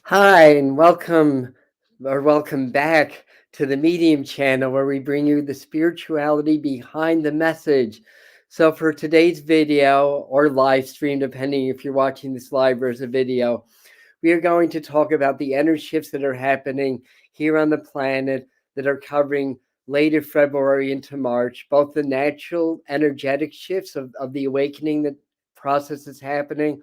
Hi, and welcome back to the Medium channel where we bring you the spirituality behind the message. So, for today's video or live stream, depending if you're watching this live or as a video, we are going to talk about the energy shifts that are happening here on the planet that are covering later February into March, both the natural energetic shifts of the awakening that process is happening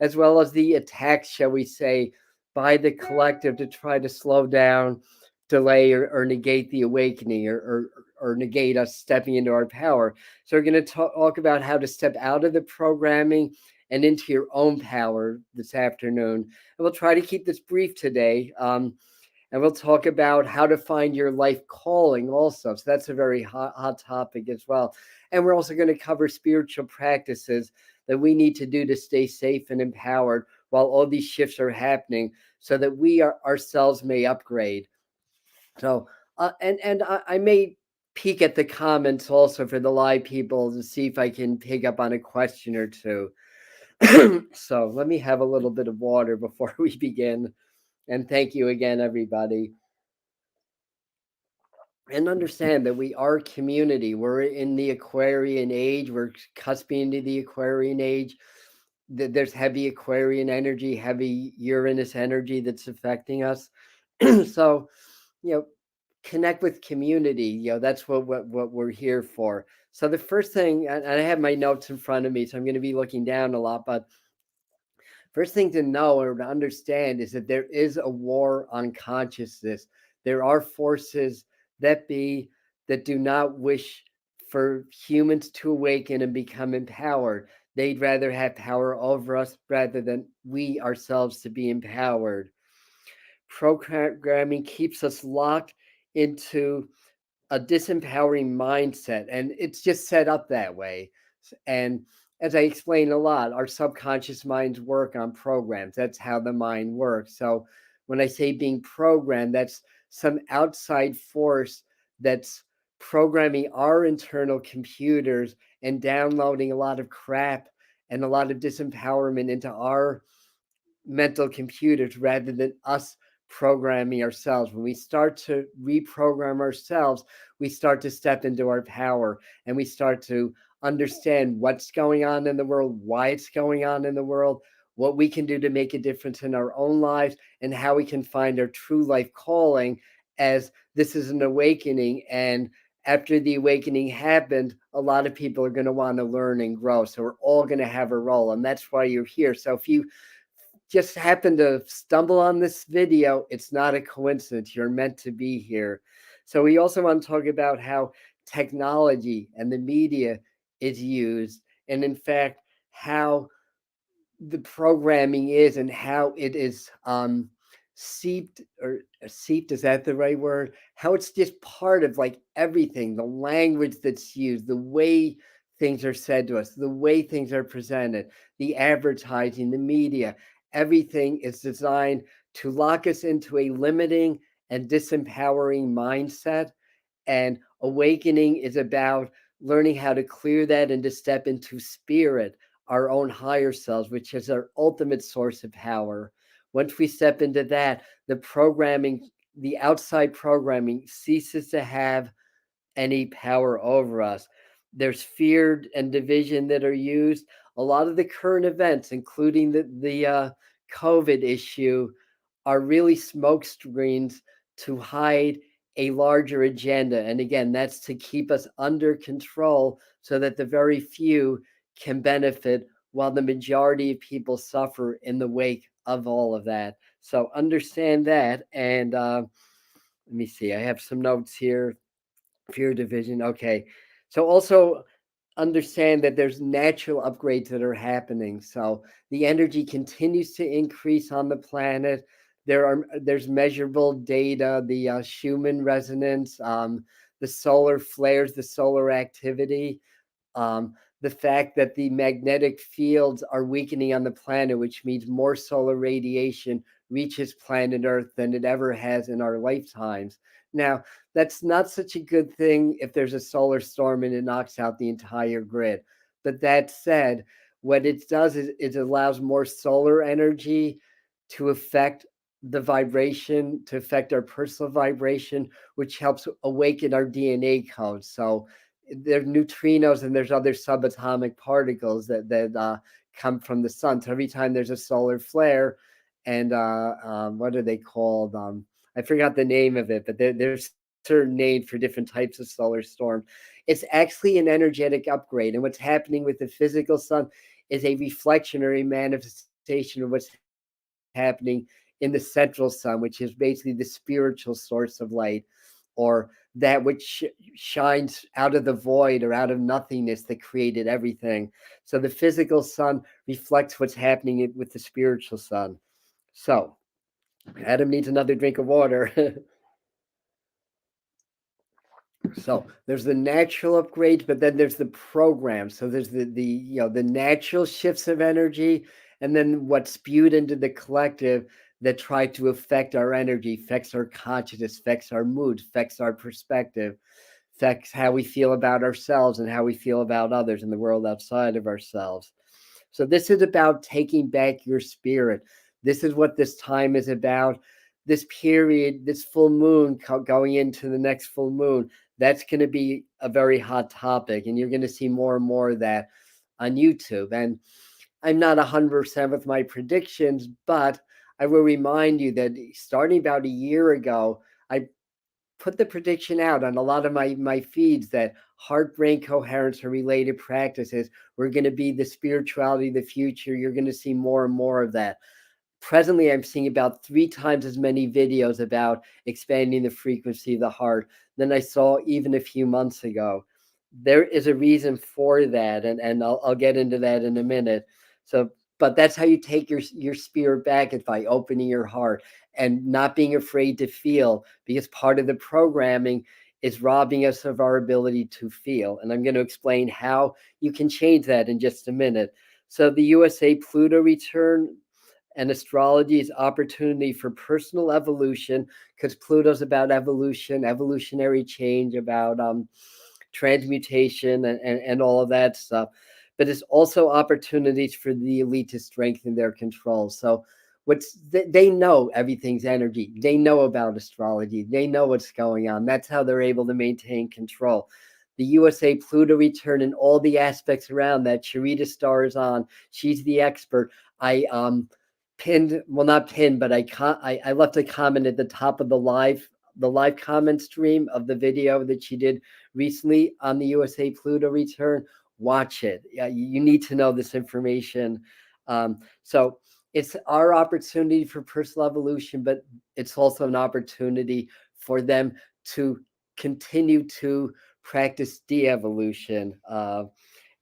as well as the attacks, shall we say, by the collective to try to slow down, delay, or negate the awakening or negate us stepping into our power. So, we're going to talk about how to step out of the programming and into your own power this afternoon. And we'll try to keep this brief today. And we'll talk about how to find your life calling also. So that's a very hot topic as well. And we're also going to cover spiritual practices that we need to do to stay safe and empowered while all these shifts are happening so that we ourselves may upgrade. So, I may peek at the comments also for the live people to see if I can pick up on a question or two. So let me have a little bit of water before we begin. And thank you again, everybody. And understand that we are community. We're in the Aquarian age. We're cusping into the Aquarian age. There's heavy Aquarian energy, heavy Uranus energy that's affecting us. So, you know, connect with community. That's what we're here for. So the first thing, and I have my notes in front of me, so I'm going to be looking down a lot, but first thing to know or to understand is that there is a war on consciousness. There are forces that do not wish for humans to awaken and become empowered. They'd rather have power over us rather than we ourselves to be empowered. Programming keeps us locked into a disempowering mindset, and it's just set up that way. And as I explain a lot, our subconscious minds work on programs. That's how the mind works. So when I say being programmed, that's some outside force that's programming our internal computers and downloading a lot of crap and a lot of disempowerment into our mental computers rather than us programming ourselves. When we start to reprogram ourselves, we start to step into our power and we start to understand what's going on in the world, why it's going on in the world, what we can do to make a difference in our own lives, and how we can find our true life calling as this is an awakening. And after the awakening happened, a lot of people are going to want to learn and grow. So we're all going to have a role. And that's why you're here. So if you just happened to stumble on this video, it's not a coincidence. You're meant to be here. So we also want to talk about how technology and the media is used, and in fact, how the programming is and how it is seeped, is that the right word? How it's just part of like everything, the language that's used, the way things are said to us, the way things are presented, the advertising, the media, everything is designed to lock us into a limiting and disempowering mindset. And awakening is about learning how to clear that and to step into spirit, our own higher selves, which is our ultimate source of power. Once we step into that, the outside programming ceases to have any power over us. There's fear and division that are used. A lot of the current events, including the COVID issue, are really smoke screens to hide a larger agenda. And again, that's to keep us under control so that the very few can benefit while the majority of people suffer in the wake of all of that. So understand that. And let me see, I have some notes here. Fear division. Okay. So also understand that there's natural upgrades that are happening. So the energy continues to increase on the planet. There's measurable data, the Schumann resonance, the solar flares, the solar activity, the fact that the magnetic fields are weakening on the planet, which means more solar radiation reaches planet Earth than it ever has in our lifetimes. Now, that's not such a good thing if there's a solar storm and it knocks out the entire grid. But that said, what it does is it allows more solar energy to affect the vibration to affect our personal vibration, which helps awaken our DNA code. So there are neutrinos and there's other subatomic particles that come from the sun. So every time there's a solar flare, and what are they called? I forgot the name of it, but there's certain names for different types of solar storm. It's actually an energetic upgrade, and what's happening with the physical sun is a reflection or a manifestation of what's happening in the central sun, which is basically the spiritual source of light, or that which shines out of the void or out of nothingness that created everything. So the physical sun reflects what's happening with the spiritual sun. So Adam needs another drink of water. So there's the natural upgrades, but then there's the program. So there's the natural shifts of energy, and then what's spewed into the collective that try to affect our energy, affects our consciousness, affects our mood, affects our perspective, affects how we feel about ourselves and how we feel about others in the world outside of ourselves. So this is about taking back your spirit. This is what this time is about. This period, this full moon going into the next full moon, that's going to be a very hot topic, and you're going to see more and more of that on YouTube. And I'm not 100% with my predictions, but I will remind you that starting about a year ago, I put the prediction out on a lot of my feeds that heart brain coherence or related practices were going to be the spirituality of the future. You're going to see more and more of that. Presently, I'm seeing about 3 times as many videos about expanding the frequency of the heart than I saw even a few months ago. There is a reason for that, and I'll get into that in a minute. So, but that's how you take your spirit back, is by opening your heart and not being afraid to feel, because part of the programming is robbing us of our ability to feel. And I'm going to explain how you can change that in just a minute. So the USA Pluto return and astrology is opportunity for personal evolution, because Pluto's about evolution, evolutionary change, about transmutation and all of that stuff. But it's also opportunities for the elite to strengthen their control. So they know everything's energy. They know about astrology. They know what's going on. That's how they're able to maintain control. The USA Pluto return and all the aspects around that. Sharita Star is on. She's the expert. I pinned, well, not pinned, but I left a comment at the top of the live comment stream of the video that she did recently on the USA Pluto return. Watch it. Yeah, you need to know this information. So it's our opportunity for personal evolution, but it's also an opportunity for them to continue to practice de-evolution.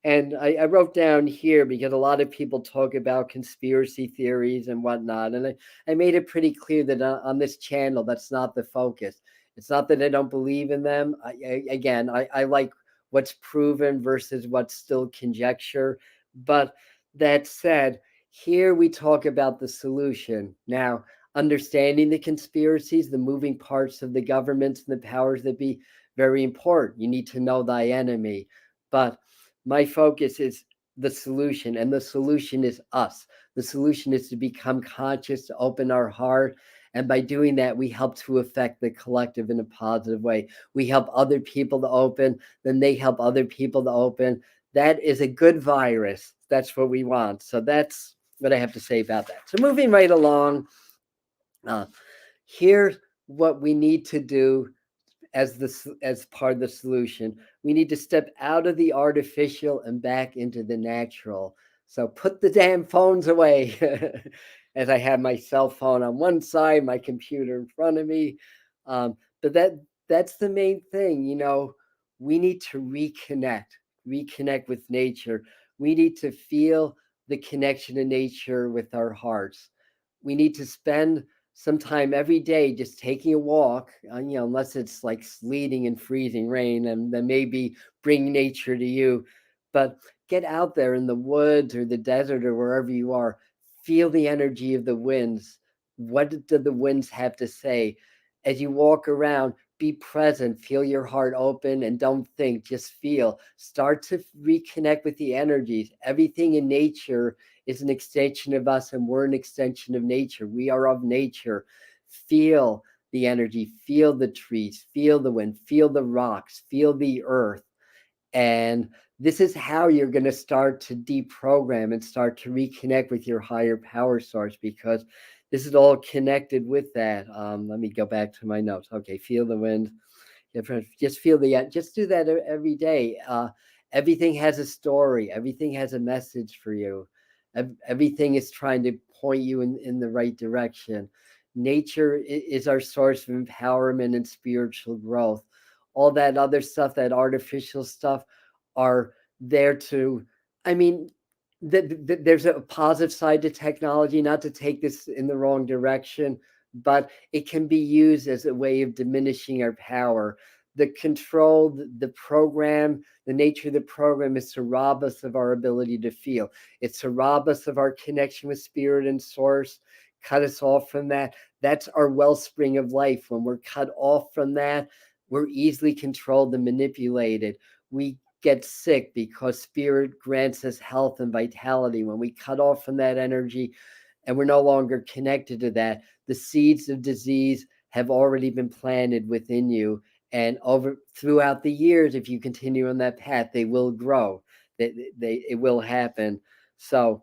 And I wrote down here, because a lot of people talk about conspiracy theories and whatnot. And I made it pretty clear that on this channel, that's not the focus. It's not that I don't believe in them. I like what's proven versus what's still conjecture. But that said, here we talk about the solution. Now, understanding the conspiracies, the moving parts of the governments and the powers that be, very important. You need to know thy enemy. But my focus is the solution, and the solution is us. The solution is to become conscious, to open our heart. And by doing that, we help to affect the collective in a positive way. We help other people to open, then they help other people to open. That is a good virus. That's what we want. So that's what I have to say about that. So moving right along, uh, here's what we need to do as part of the solution. We need to step out of the artificial and back into the natural. So put the damn phones away. As I have my cell phone on one side, my computer in front of me. But that's the main thing. We need to reconnect with nature. We need to feel the connection to nature with our hearts. We need to spend some time every day just taking a walk, unless it's like sleeting and freezing rain, and then maybe bring nature to you. But get out there in the woods or the desert or wherever you are. Feel the energy of the winds. What do the winds have to say? As you walk around, be present, feel your heart open, and don't think, just feel. Start to reconnect with the energies. Everything in nature is an extension of us, and we're an extension of nature. We are of nature. Feel the energy, feel the trees, feel the wind, feel the rocks, feel the earth. And this is how you're going to start to deprogram and start to reconnect with your higher power source, because this is all connected with that. Let me go back to my notes. Okay, feel the wind. Just feel just do that every day. Everything has a story. Everything has a message for you. Everything is trying to point you in the right direction. Nature is our source of empowerment and spiritual growth. All that other stuff, that artificial stuff, are there to, I mean, there's a positive side to technology, not to take this in the wrong direction, but it can be used as a way of diminishing our power. The control, the program, the nature of the program is to rob us of our ability to feel. It's to rob us of our connection with spirit and source, cut us off from that. That's our wellspring of life. When we're cut off from that, we're easily controlled and manipulated. We get sick because spirit grants us health and vitality. When we cut off from that energy and we're no longer connected to that, the seeds of disease have already been planted within you. And over throughout the years, if you continue on that path, they will grow. It will happen. So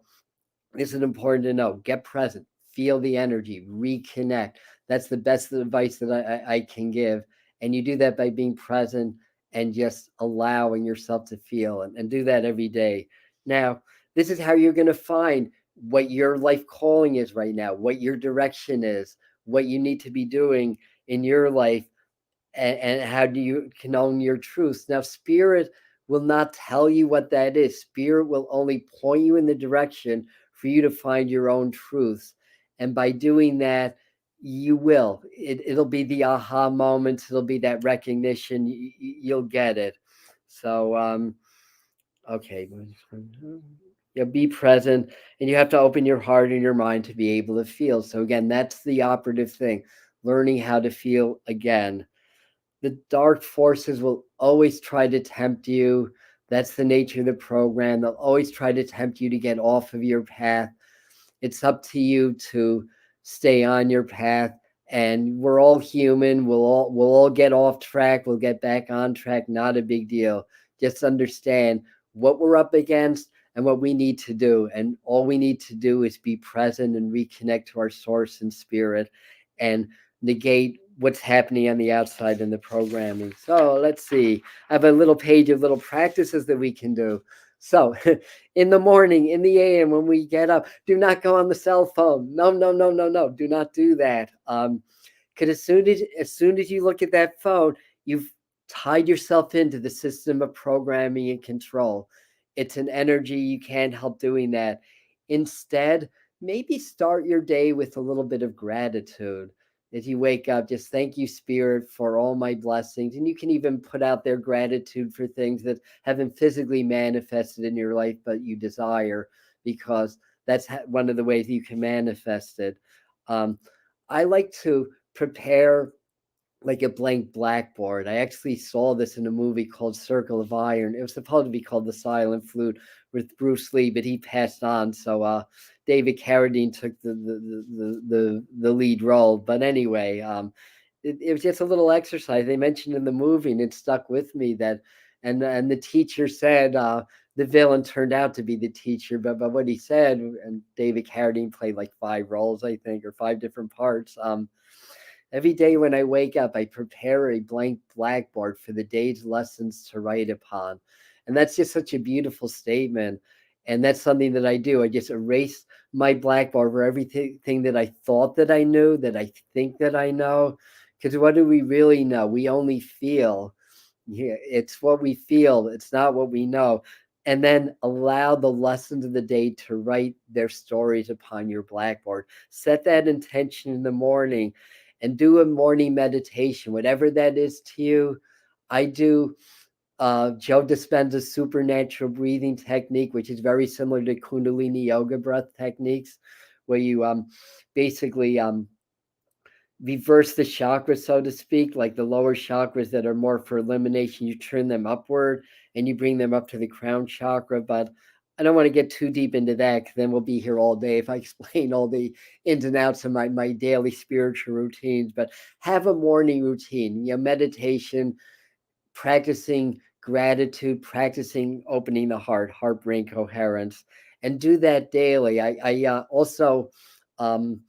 this is important to know. Get present, feel the energy, reconnect. That's the best advice that I can give. And you do that by being present and just allowing yourself to feel, and do that every day. Now, this is how you're going to find what your life calling is right now, what your direction is, what you need to be doing in your life, and how do you can own your truths. Now, spirit will not tell you what that is. Spirit will only point you in the direction for you to find your own truths. And by doing that, you will. It'll be the aha moments. It'll be that recognition. You'll get it. So, okay. Yeah, be present, and you have to open your heart and your mind to be able to feel. So, again, that's the operative thing, learning how to feel again. The dark forces will always try to tempt you. That's the nature of the program. They'll always try to tempt you to get off of your path. It's up to you to stay on your path. And we're all human. We'll all get off track. We'll get back on track. Not a big deal. Just understand what we're up against and what we need to do. And all we need to do is be present and reconnect to our source and spirit, and negate what's happening on the outside in the programming. So let's see. I have a little page of little practices that we can do. So in the morning, in the AM, when we get up, do not go on the cell phone. No, no, no, no, no. Do not do that. Because as soon as you look at that phone, you've tied yourself into the system of programming and control. It's an energy, you can't help doing that. Instead, maybe start your day with a little bit of gratitude. As you wake up, just thank you, Spirit, for all my blessings. And you can even put out their gratitude for things that haven't physically manifested in your life, but you desire, because that's one of the ways you can manifest it. I like to prepare like a blank blackboard. I actually saw this in a movie called Circle of Iron. It was supposed to be called The Silent Flute with Bruce Lee, but he passed on. So David Carradine took the lead role. But anyway, it was just a little exercise they mentioned in the movie, and it stuck with me. That and the teacher said the villain turned out to be the teacher, but what he said, and David Carradine played like 5 roles, I think, or 5 different parts. Every day when I wake up, I prepare a blank blackboard for the day's lessons to write upon. And that's just such a beautiful statement. And that's something that I do. I just erase my blackboard for everything that I thought that I knew, that I think that I know. Because what do we really know? We only feel. Yeah, it's what we feel. It's not what we know. And then allow the lessons of the day to write their stories upon your blackboard. Set that intention in the morning and do a morning meditation, whatever that is to you. I do Joe Dispenza's supernatural breathing technique, which is very similar to Kundalini yoga breath techniques, where you basically reverse the chakras, so to speak, like the lower chakras that are more for elimination. You turn them upward and you bring them up to the crown chakra. But I don't want to get too deep into that, 'cause then we'll be here all day if I explain all the ins and outs of my daily spiritual routines. But have a morning routine, meditation, practicing gratitude, practicing opening the heart, heart brain coherence, and do that daily. I also um,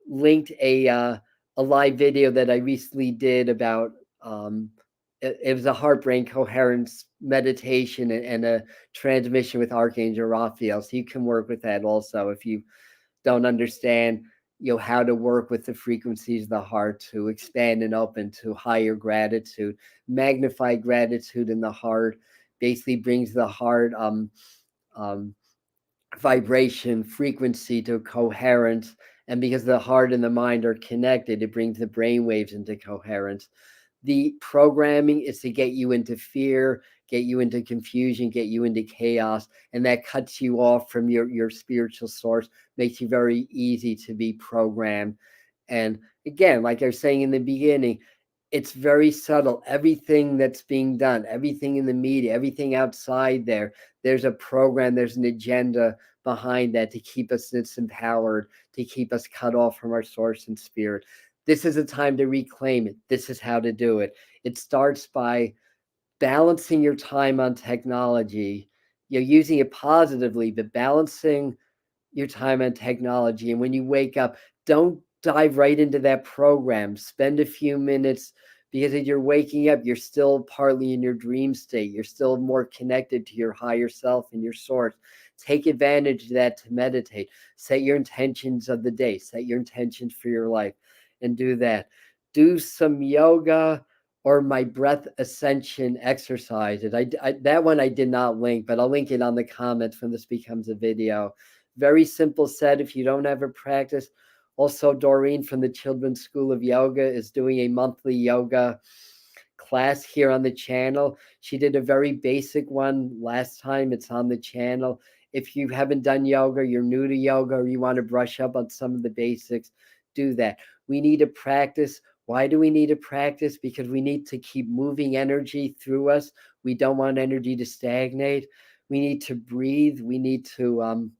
linked a live video that I recently did about it was a heart brain coherence meditation and a transmission with Archangel Raphael. So you can work with that also if you don't understand how to work with the frequencies of the heart to expand and open to higher gratitude. Magnify gratitude in the heart basically brings the heart um vibration frequency to coherence, and because the heart and the mind are connected, it brings the brain waves into coherence. The programming is to get you into fear, get you into confusion, get you into chaos, and that cuts you off from your spiritual source, makes you very easy to be programmed. And again, like I was saying in the beginning, it's very subtle. Everything that's being done, everything in the media, everything outside there, there's a program, there's an agenda behind that to keep us disempowered, to keep us cut off from our source and spirit. This is a time to reclaim it. This is how to do it. It starts by balancing your time on technology, using it positively, but balancing your time on technology. And when you wake up, don't dive right into that program. Spend a few minutes, because as you're waking up, you're still partly in your dream state. You're still more connected to your higher self and your source. Take advantage of that to meditate. Set your intentions of the day, set your intentions for your life, and do that. Do some yoga or my breath ascension exercises. That one I did not link, but I'll link it on the comments when this becomes a video. Very simple set if you don't ever practice. Also, Doreen from the Children's School of Yoga is doing a monthly yoga class here on the channel. She did a very basic one last time. It's on the channel. If you haven't done yoga, you're new to yoga, or you want to brush up on some of the basics, do that. We need to practice. Why do we need to practice? Because we need to keep moving energy through us. We don't want energy to stagnate. We need to breathe. We need to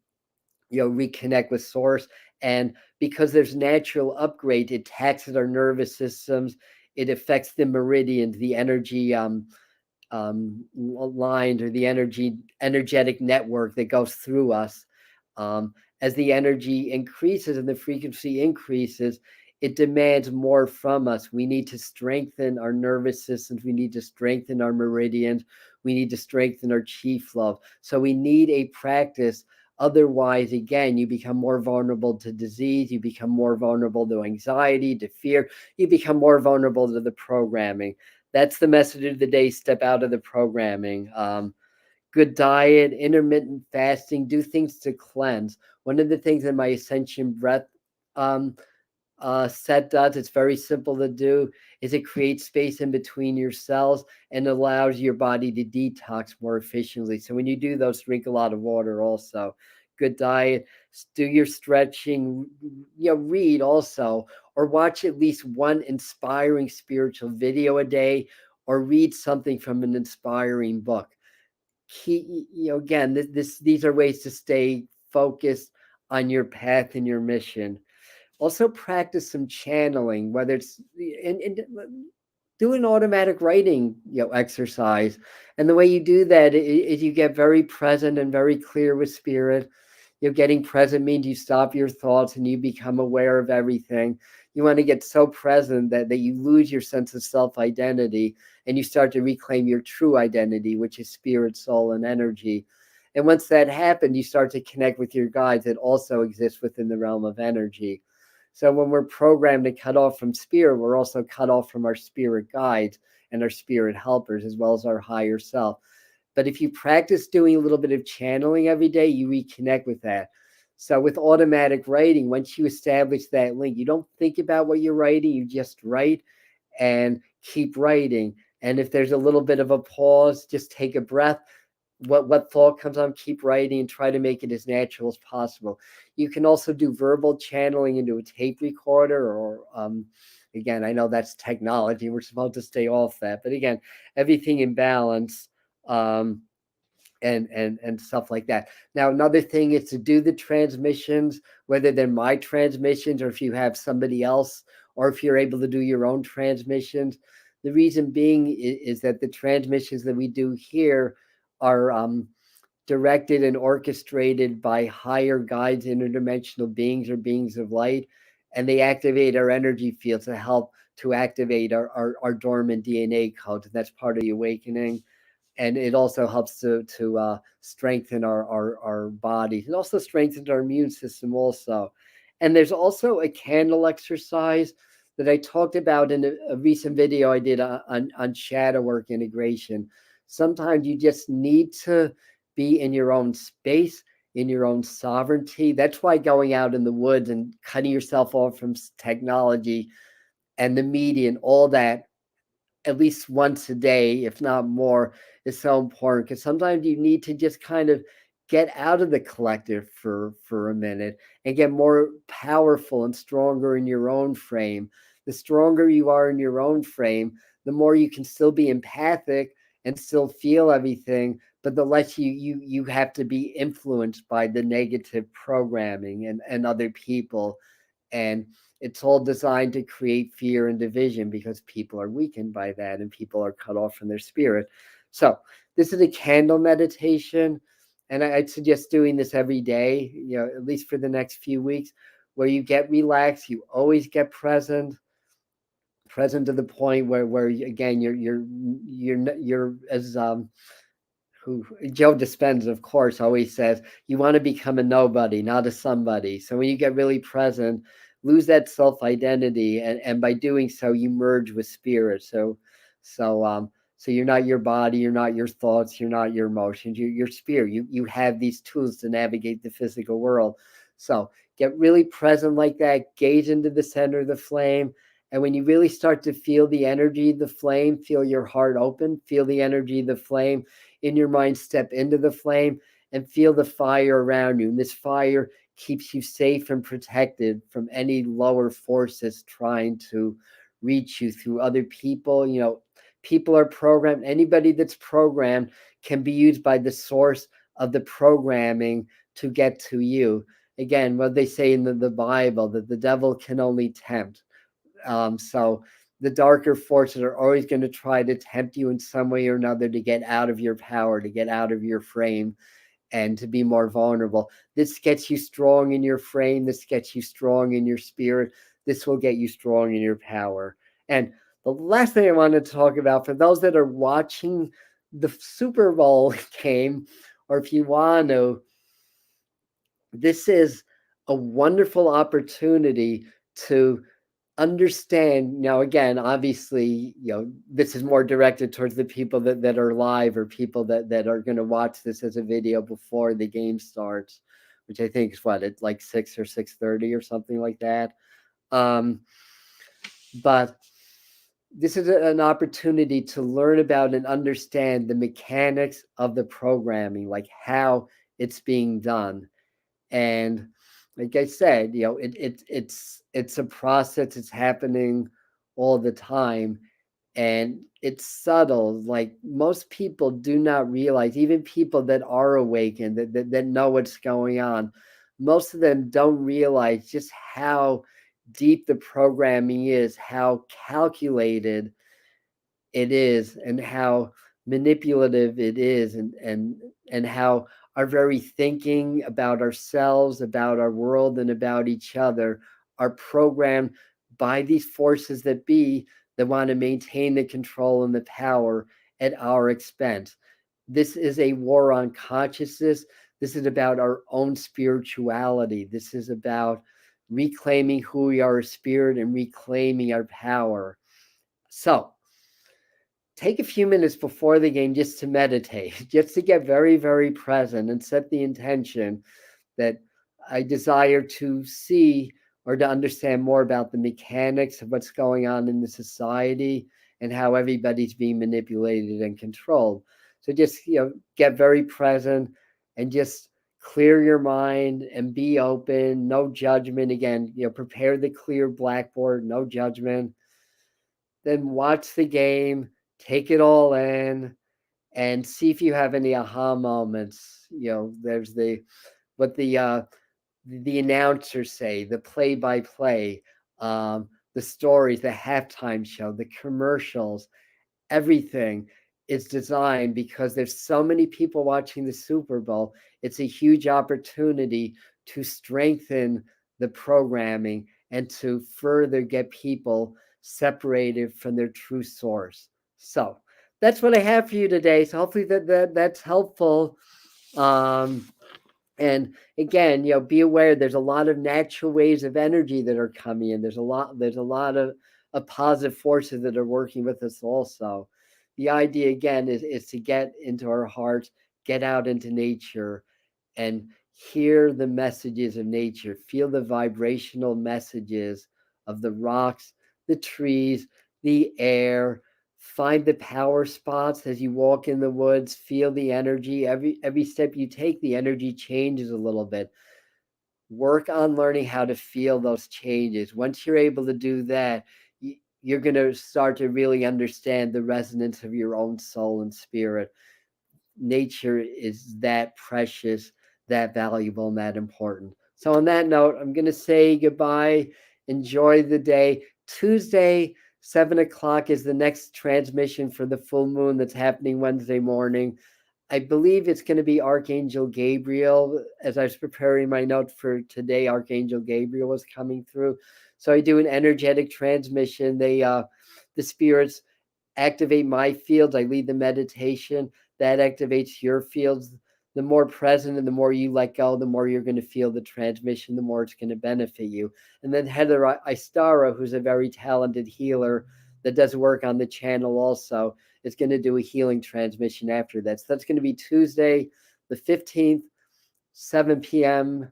reconnect with source. And because there's natural upgrade, it taxes our nervous systems. It affects the meridians, the energy line, or the energetic network that goes through us. As the energy increases and the frequency increases, it demands more from us. We need to strengthen our nervous systems. We need to strengthen our meridians. We need to strengthen our chi flow. So we need a practice. Otherwise, again, you become more vulnerable to disease. You become more vulnerable to anxiety, to fear. You become more vulnerable to the programming. That's the message of the day. Step out of the programming. Good diet, intermittent fasting, do things to cleanse. One of the things in my Ascension breath um, set does, it's very simple to do, is it creates space in between your cells and allows your body to detox more efficiently. So when you do those, drink a lot of water also. Good diet, do your stretching, read also, or watch at least one inspiring spiritual video a day, or read something from an inspiring book. Again, these are ways to stay focused on your path and your mission. Also practice some channeling, whether it's and do an automatic writing exercise. And the way you do that is you get very present and very clear with spirit. Getting present means you stop your thoughts and you become aware of everything. You want to get so present that you lose your sense of self-identity, and you start to reclaim your true identity, which is spirit, soul, and energy. And once that happens, you start to connect with your guides that also exist within the realm of energy. So when we're programmed to cut off from spirit, we're also cut off from our spirit guides and our spirit helpers, as well as our higher self. But if you practice doing a little bit of channeling every day, you reconnect with that. So with automatic writing, once you establish that link, you don't think about what you're writing, you just write and keep writing. And if there's a little bit of a pause, just take a breath. What thought comes on, keep writing, and try to make it as natural as possible. You can also do verbal channeling into a tape recorder, or again, I know that's technology. We're supposed to stay off that, but again, everything in balance. Um, and stuff like that. Now, another thing is to do the transmissions, whether they're my transmissions or if you have somebody else, or if you're able to do your own transmissions. The reason being is that the transmissions that we do here are directed and orchestrated by higher guides, interdimensional beings, or beings of light, and they activate our energy field to help to activate our dormant DNA codes. And that's part of the awakening. And it also helps to strengthen our bodies. It also strengthens our immune system also. And there's also a candle exercise that I talked about in a recent video I did on shadow work integration. Sometimes you just need to be in your own space, in your own sovereignty. That's why going out in the woods and cutting yourself off from technology and the media and all that at least once a day, if not more, is so important, because sometimes you need to just kind of get out of the collective for a minute and get more powerful and stronger in your own frame. The stronger you are in your own frame, the more you can still be empathic and still feel everything, but the less you have to be influenced by the negative programming and other people. And it's all designed to create fear and division because people are weakened by that and people are cut off from their spirit. So this is a candle meditation, and I'd suggest doing this every day, at least for the next few weeks, where you get relaxed, you always get present to the point where again you're as who Joe Dispenza, of course, always says you want to become a nobody, not a somebody. So when you get really present, lose that self identity, and by doing so, you merge with spirit. So you're not your body, you're not your thoughts, you're not your emotions, you're spirit. You have these tools to navigate the physical world. So get really present like that. Gaze into the center of the flame. And when you really start to feel the energy, the flame, feel your heart open, feel the energy, the flame in your mind, step into the flame and feel the fire around you. And this fire keeps you safe and protected from any lower forces trying to reach you through other people. People are programmed. Anybody that's programmed can be used by the source of the programming to get to you. Again, what they say in the Bible, that the devil can only tempt. So the darker forces are always going to try to tempt you in some way or another to get out of your power, to get out of your frame, and to be more vulnerable. This gets you strong in your frame. This gets you strong in your spirit. This will get you strong in your power. And the last thing I wanted to talk about, for those that are watching the Super Bowl game, or if you want to, this is a wonderful opportunity to understand. Now, again, obviously, this is more directed towards the people that are live, or people that are going to watch this as a video before the game starts, which I think is what, it's like 6 or 6:30 or something like that. But this is an opportunity to learn about and understand the mechanics of the programming, like how it's being done. And like I said, it's a process. It's happening all the time, and it's subtle. Like most people do not realize, even people that are awakened, that know what's going on, most of them don't realize just how deep the programming is, how calculated it is, and how manipulative it is, and how our very thinking about ourselves, about our world, and about each other are programmed by these forces that be, that want to maintain the control and the power at our expense. This is a war on consciousness. This is about our own spirituality. This is about reclaiming who we are as spirit and reclaiming our power. So take a few minutes before the game just to meditate, just to get very, very present and set the intention that I desire to see or to understand more about the mechanics of what's going on in the society and how everybody's being manipulated and controlled. So just, get very present and just clear your mind and be open, no judgment. Again, prepare the clear blackboard, no judgment. Then watch the game, take it all in, and see if you have any aha moments. There's what the announcers say, the play by play, the stories, the halftime show, the commercials, everything is designed because there's so many people watching the Super Bowl. It's a huge opportunity to strengthen the programming and to further get people separated from their true source. So that's what I have for you today. So hopefully that's helpful. Um, and again, be aware there's a lot of natural waves of energy that are coming in. There's a lot of positive forces that are working with us also. The idea again is to get into our hearts, get out into nature, and hear the messages of nature, feel the vibrational messages of the rocks, the trees, the air. Find the power spots as you walk in the woods, feel the energy. Every step you take, the energy changes a little bit. Work on learning how to feel those changes. Once you're able to do that, you're going to start to really understand the resonance of your own soul and spirit. Nature is that precious, that valuable, and that important. So, on that note, I'm going to say goodbye. Enjoy the day. Tuesday, 7 o'clock is the next transmission for the full moon that's happening Wednesday morning. I believe it's going to be Archangel Gabriel. As I was preparing my note for today, Archangel Gabriel was coming through. So I do an energetic transmission. The spirits activate my fields. I lead the meditation that activates your fields. The more present and the more you let go, the more you're going to feel the transmission, the more it's going to benefit you. And then Heather Istara, who's a very talented healer that does work on the channel also, is going to do a healing transmission after that. So that's going to be Tuesday, the 15th, 7 p.m.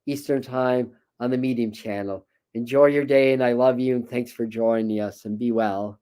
Eastern Time on the Medium channel. Enjoy your day, and I love you, and thanks for joining us, and be well.